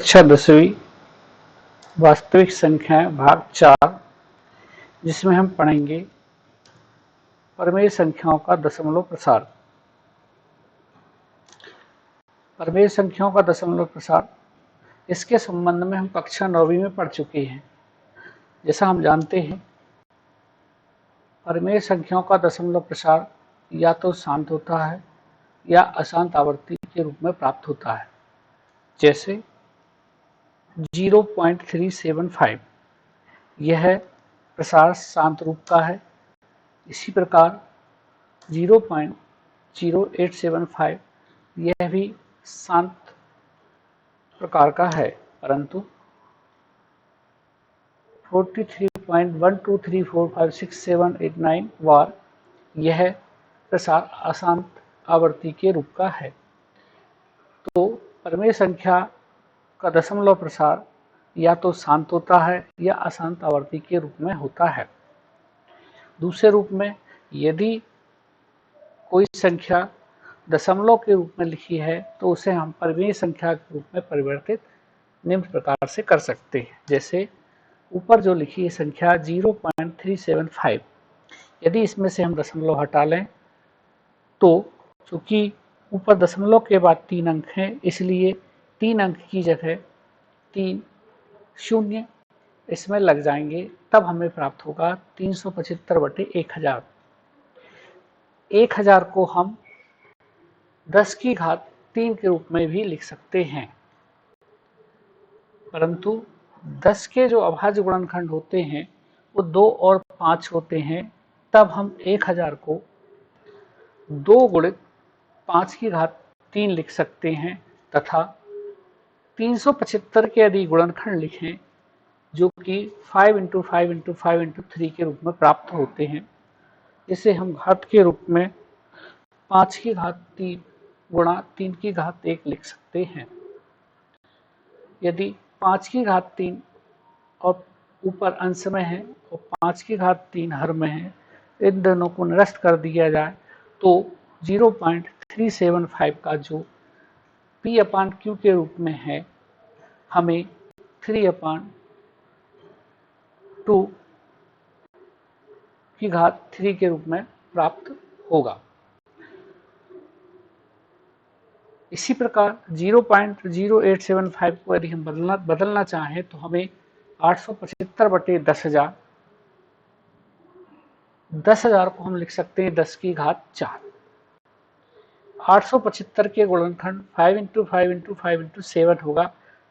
कक्षा 10वीं वास्तविक संख्याएं भाग 4, जिसमें हम पढ़ेंगे परमेय संख्याओं का दशमलव प्रसार। परमेय संख्याओं का दशमलव प्रसार, इसके संबंध में हम कक्षा 9वीं में पढ़ चुके हैं। जैसा हम जानते हैं, परमेय संख्याओं का दशमलव प्रसार या तो शांत होता है या अशांत आवर्ती के रूप में प्राप्त होता है। जैसे 0.375 यह प्रसार शांत रूप का है। इसी प्रकार 0.0875 यह भी शांत प्रकार का है, परंतु 43.12345678 बार यह प्रसार अशांत आवर्ती के रूप का है। तो परमेय संख्या का दशमलव प्रसार या तो शांत होता है या अशांत आवर्ती के रूप में होता है। दूसरे रूप में, यदि कोई संख्या दशमलव के रूप में लिखी है तो उसे हम परमेय संख्या के रूप में परिवर्तित निम्न प्रकार से कर सकते हैं। जैसे ऊपर जो लिखी है संख्या 0.375, यदि इसमें से हम दशमलव हटा लें तो चूंकि ऊपर दशमलव के बाद 3 अंक हैं, इसलिए 3 अंक की जगह 3 शून्य इसमें लग जाएंगे, तब हमें प्राप्त होगा 375/1000। 1000 को हम 10 की घात 3 के रूप में भी लिख सकते हैं, परंतु 10 के जो अभाज्य गुणनखंड होते हैं वो 2 और 5 होते हैं, तब हम 1000 को 2 गुणित 5 की घात 3 लिख सकते हैं तथा 375 के यदि गुणनखंड लिखें जो कि 5 × 5 × 5 × 3 के रूप में प्राप्त होते हैं, इसे हम घात के रूप में 5 की घात 3 गुणा 3 की घात 1 लिख सकते हैं। यदि 5 की घात 3 और ऊपर अंश में है और 5 की घात 3 हर में है, इन दोनों को निरस्त कर दिया जाए तो 0.375 का जो P/Q के रूप में है, हमें 3/2 की घात 3 के रूप में प्राप्त होगा। इसी प्रकार 0.0875 को यदि हम बदलना चाहें तो हमें 875/10,000 10,000 को हम लिख सकते हैं 10 की घात 4। 875 के गुणनखंड 5 × 5 × 5 × 7 होगा,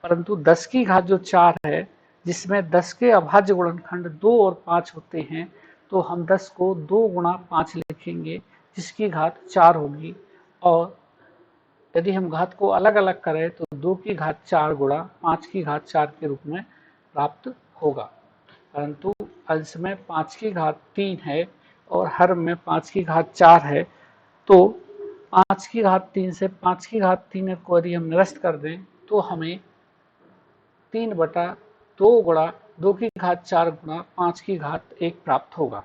परंतु 10 की घात जो 4 है, जिसमें 10 के अभाज्य गुणनखंड 2 और 5 होते हैं, तो हम 10 को 2 × 5 लिखेंगे जिसकी घात 4 होगी, और यदि हम घात को अलग अलग करें तो 2 की घात 4 गुणा 5 की घात 4 के रूप में प्राप्त होगा, परंतु अंश में 5 की घात 3 है और हर में 5 की घात 4 है, तो 5 की घात 3 से 5 की घात 3 को यदि हम निरस्त कर दें तो हमें 3/2 गुणा 2 की घात 4 गुणा 5 की घात 1 प्राप्त होगा।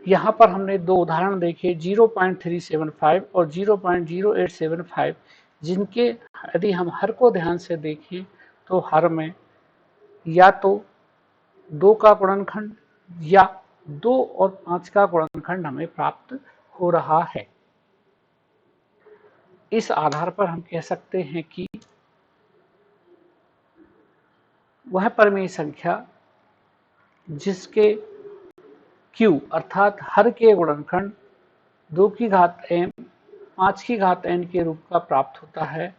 यहाँ पर हमने 2 उदाहरण देखे 0.375 और 0.0875, जिनके यदि हम हर को ध्यान से देखें तो हर में या तो 2 का गुणनखंड या 2 और 5 का गुणनखंड हमें प्राप्त हो रहा है। इस आधार पर हम कह सकते हैं कि वह परमेय संख्या जिसके Q अर्थात हर के गुणनखंड 2 की घात m 5 की घात n के रूप का प्राप्त होता है,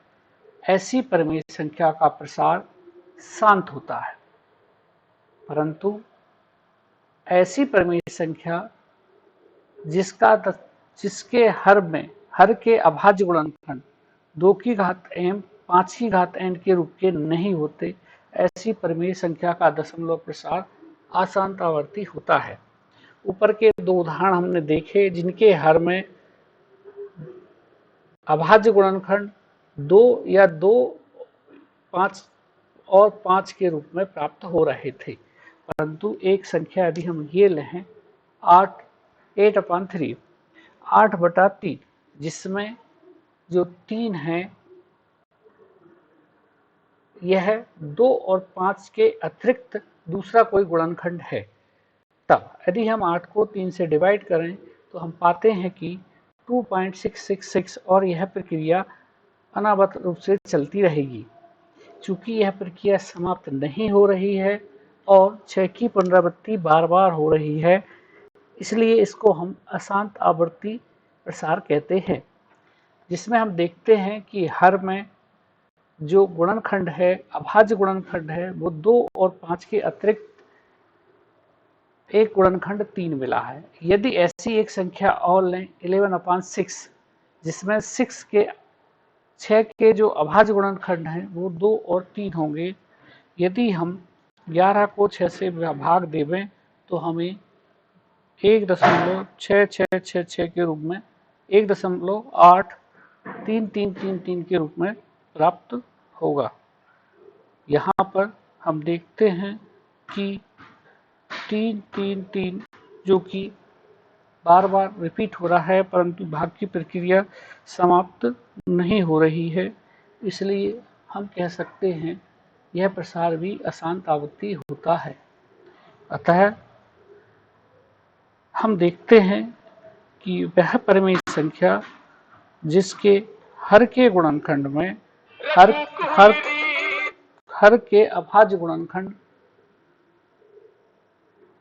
ऐसी परमेय संख्या का प्रसार शांत होता है। परंतु ऐसी परमेय संख्या जिसके हर के अभाज्य गुणनखंड 2 की घात m 5 की घात n के रूप के नहीं होते, ऐसी परमेय संख्या का दशमलव प्रसार अशांत आवर्ती होता है। ऊपर के 2 उदाहरण हमने देखे जिनके हर में अभाज्य गुणनखंड 2 या 2 5 और 5 के रूप में प्राप्त हो रहे थे, परंतु एक संख्या यदि हम ये लें 8/3 8/3, जिसमें जो 3 है यह 2 और 5 के अतिरिक्त दूसरा कोई गुणनखंड है। तब यदि हम 8 को 3 से डिवाइड करें तो हम पाते हैं कि 2.666 और यह प्रक्रिया अनावरत रूप से चलती रहेगी। चूंकि यह प्रक्रिया समाप्त नहीं हो रही है और 6 की पुनरावृत्ति बार बार हो रही है, इसलिए इसको हम अशांत आवर्ती प्रसार कहते हैं, जिसमें हम देखते हैं कि हर में जो गुणनखंड है, अभाज्य गुणनखंड है, वो 2 और 5 के अतिरिक्त एक गुणनखंड 3 मिला है। यदि ऐसी एक संख्या और लें 11/6, जिसमें 6 के जो अभाज्य गुणनखंड हैं वो 2 और 3 होंगे। यदि हम 11 को 6 से भाग देवें तो हमें 1.6666 के रूप में 1.833333 के रूप में प्राप्त होगा। यहाँ पर हम देखते हैं कि 333 जो कि बार बार रिपीट हो रहा है, परंतु भाग की प्रक्रिया समाप्त नहीं हो रही है, इसलिए हम कह सकते हैं यह प्रसार भी अशांत आवृत्ति होता है। अतः हम देखते हैं कि वह परिमेय संख्या जिसके हर के गुणनखंड में हर के अभाज्य गुणनखंड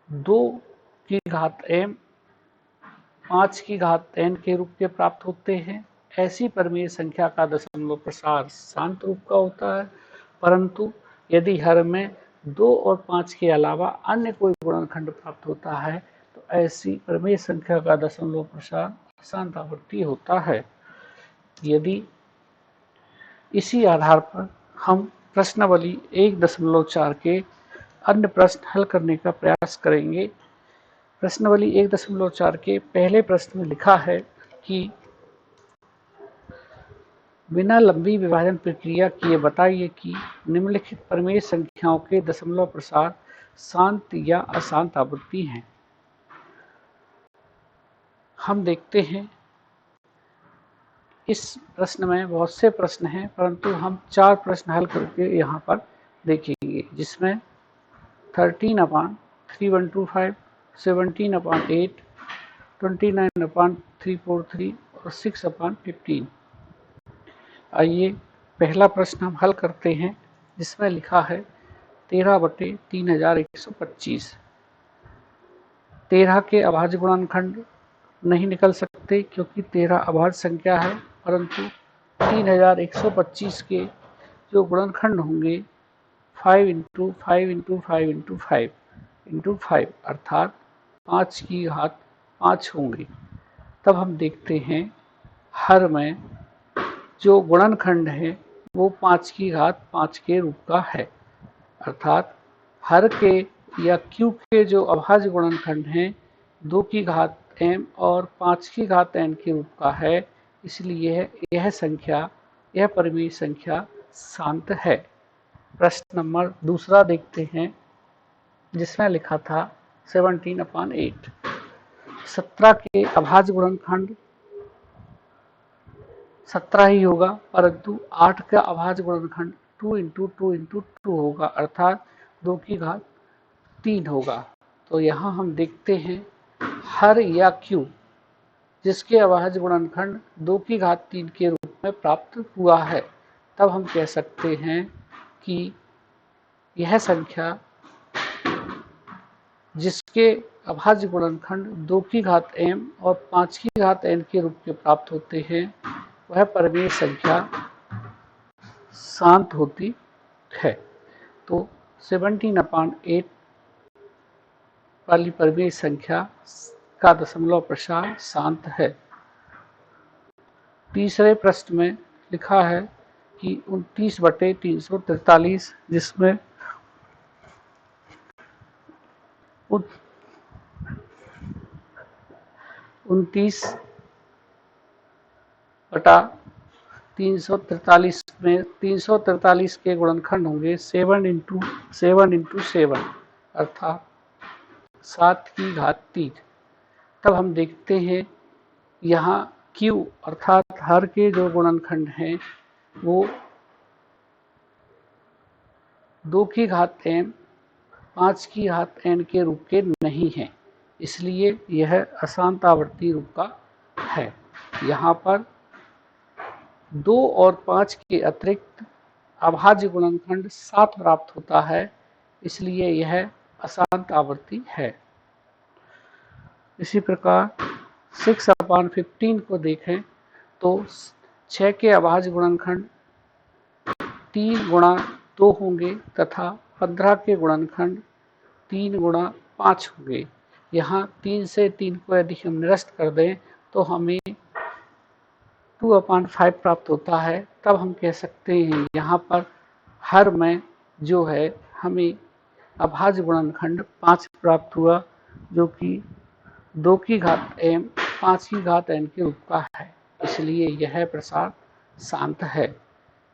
2 की घात m 5 की घात n के रूप के प्राप्त होते हैं, ऐसी परिमेय संख्या का दशमलव प्रसार शांत रूप का होता है। परंतु यदि हर में 2 और 5 के अलावा अन्य कोई गुणनखंड प्राप्त होता है तो ऐसी परिमेय संख्या का दशमलव प्रसार अशांत आवृत्ति होता है। यदि इसी आधार पर हम प्रश्नावली 1.4 के अन्य प्रश्न हल करने का प्रयास करेंगे। प्रश्नावली 1.4 के पहले प्रश्न में लिखा है कि बिना लंबी विभाजन प्रक्रिया किए बताइए कि निम्नलिखित परिमेय संख्याओं के दशमलव प्रसार शांत या अशांत आवृत्ति हैं। हम देखते हैं इस प्रश्न में बहुत से प्रश्न हैं, परंतु हम 4 प्रश्न हल करके यहाँ पर देखेंगे, जिसमें 13/3125, 17/8, 29/343 और 6/15। आइए पहला प्रश्न हम हल करते हैं, जिसमें लिखा है 13/3125। 13 के अभाज्य गुणनखंड नहीं निकल सकते क्योंकि 13 अभाज्य संख्या है, परंतु 3125 के जो गुणनखंड होंगे 5 × 5 × 5 × 5 × 5 अर्थात 5 की घात 5 होंगे। तब हम देखते हैं हर में जो गुणनखंड है वो 5 की घात 5 के रूप का है, अर्थात हर के या Q के जो अभाज्य गुणनखंड हैं 2 की घात m और 5 की घात n के रूप का है, इसलिए यह परिमेय संख्या शांत है। प्रश्न नंबर दूसरा देखते हैं, जिसमें लिखा था 17/8। 17 के अभाज्य गुणनखंड 17 ही होगा, परंतु 8 का अभाज्य गुणनखंड 2 × 2 × 2 होगा, अर्थात 2 की घात 3 होगा। तो यहाँ हम देखते हैं हर या Q जिसके अभाज्य गुणनखंड 2 की घात 3 के रूप में प्राप्त हुआ है, तब हम कह सकते हैं कि यह संख्या जिसके अभाज्य गुणनखंड 2 की घात m और 5 की घात n के रूप के प्राप्त होते हैं, वह परिमेय संख्या शांत होती है। तो 17/8 वाली परिमेय संख्या का दशमलव प्रसार शांत है। तीसरे प्रश्न में लिखा है कि 29/343, जिसमें 29/343 में 343 के गुणनखंड होंगे 7 × 7 × 7 अर्थात 7 की घात 3। तब हम देखते हैं यहाँ Q अर्थात हर के जो गुणनखंड हैं वो 2 की घात m 5 की घात n के रूप के नहीं हैं, इसलिए यह अशांत आवर्ती रूप का है। यहाँ पर 2 और 5 के अतिरिक्त अभाज्य गुणनखंड 7 प्राप्त होता है, इसलिए यह अशांत आवर्ती है। इसी प्रकार 6/15 को देखें तो 6 के अभाज्य गुणनखंड 3 गुणा 2 होंगे तथा 15 के गुणनखंड 3 गुणा 5 होंगे। यहाँ 3 से 3 को यदि हम निरस्त कर दें तो हमें 2/5 प्राप्त होता है। तब हम कह सकते हैं यहाँ पर हर में जो है हमें अभाज्य गुणनखंड 5 प्राप्त हुआ, जो कि 2 की घात m 5 की घात n के रूप का है, इसलिए यह प्रसार शांत है।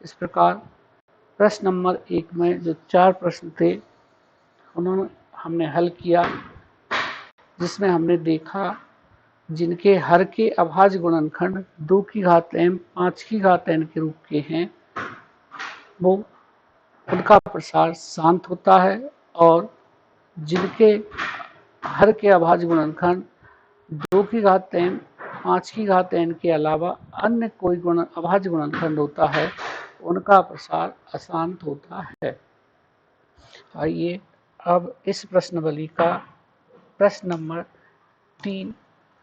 इस प्रकार प्रश्न नंबर 1 में जो 4 प्रश्न थे उन्होंने हमने हल किया, जिसमें हमने देखा जिनके हर के अभाज्य गुणनखंड 2 की घात m 5 की घात n के रूप के हैं, वो उनका प्रसार शांत होता है, और जिनके हर के अभाज्य गुणनखंड 2 की घात m 5 की घात n के अलावा अन्य कोई अभाज्य गुणनखंड होता है, उनका प्रसार अशांत होता है। आइए अब इस प्रश्नावली का प्रश्न नंबर 3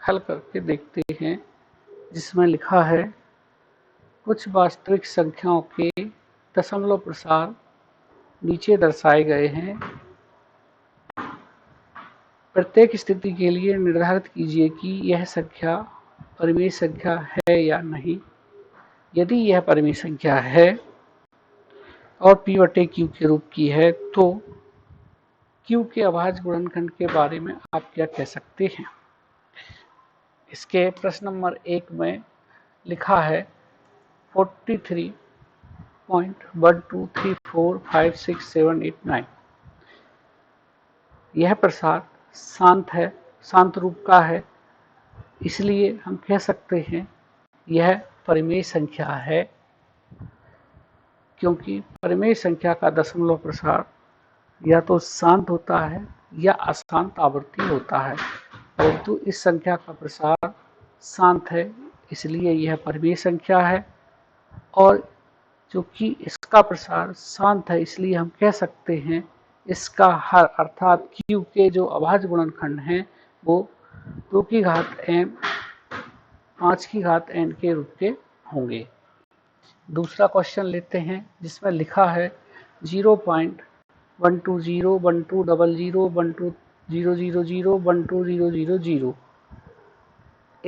हल करके देखते हैं, जिसमें लिखा है कुछ वास्तविक संख्याओं के दशमलव प्रसार नीचे दर्शाए गए हैं। प्रत्येक स्थिति के लिए निर्धारित कीजिए कि यह संख्या परिमेय संख्या है या नहीं। यदि यह परिमेय संख्या है और p/q के रूप की है, तो q के अभाज्य गुणनखंड के बारे में आप क्या कह सकते हैं। इसके प्रश्न नंबर 1 में लिखा है 43.123456789। यह प्रसार शांत है, शांत रूप का है, इसलिए हम कह सकते हैं यह परिमेय संख्या है, क्योंकि परिमेय संख्या का दशमलव प्रसार या तो शांत होता है या अशांत आवर्ती होता है, परंतु इस संख्या का प्रसार शांत है, इसलिए यह परिमेय संख्या है। और चूंकि इसका प्रसार शांत है, इसलिए हम कह सकते हैं इसका हर अर्थात q के जो अभाज्य गुणनखंड हैं वो 2 की घात m 5 की घात n के रूप के होंगे। दूसरा क्वेश्चन लेते हैं, जिसमें लिखा है 0.1201200120000120000।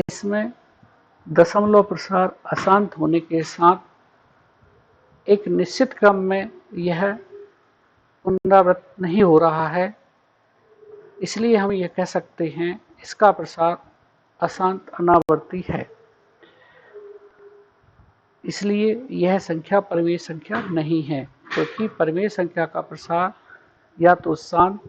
इसमें दशमलव प्रसार अशांत होने के साथ एक निश्चित क्रम में यह पुनरावृत्त नहीं हो रहा है, इसलिए हम यह कह सकते हैं इसका प्रसार अशांत अनावर्ती है, इसलिए यह संख्या परिमेय संख्या नहीं है, क्योंकि परिमेय संख्या का प्रसार या तो शांत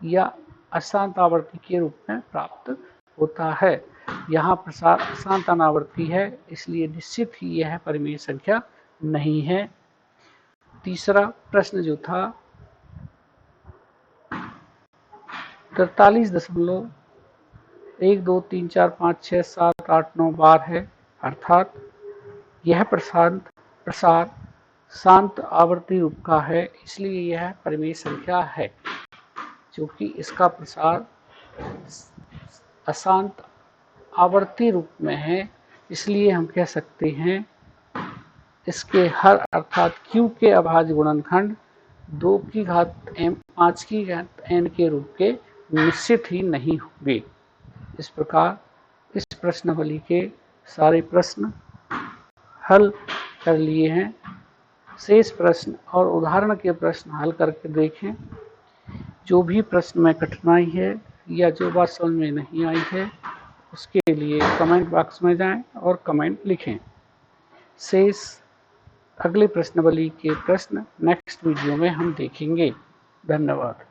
या अशांत आवर्ती के रूप में प्राप्त होता है। यहाँ प्रसार अशांत अनावर्ती है, इसलिए निश्चित ही यह परिमेय संख्या नहीं है। तीसरा प्रश्न जो था 43.123456789 है, अर्थात यह प्रसार शांत आवर्ती रूप का है, इसलिए यह परिमेय संख्या है। क्योंकि इसका प्रसार अशांत आवर्ती रूप में है, इसलिए हम कह सकते हैं इसके हर अर्थात q के अभाज्य गुणनखंड 2 की घात m 5 की घात n के रूप के निश्चित ही नहीं होंगे। इस प्रकार इस प्रश्नावली के सारे प्रश्न हल कर लिए हैं। शेष प्रश्न और उदाहरण के प्रश्न हल करके देखें। जो भी प्रश्न में कठिनाई है या जो बात समझ में नहीं आई है, उसके लिए कमेंट बॉक्स में जाएं और कमेंट लिखें। शेष अगले प्रश्नावली के प्रश्न नेक्स्ट वीडियो में हम देखेंगे। धन्यवाद।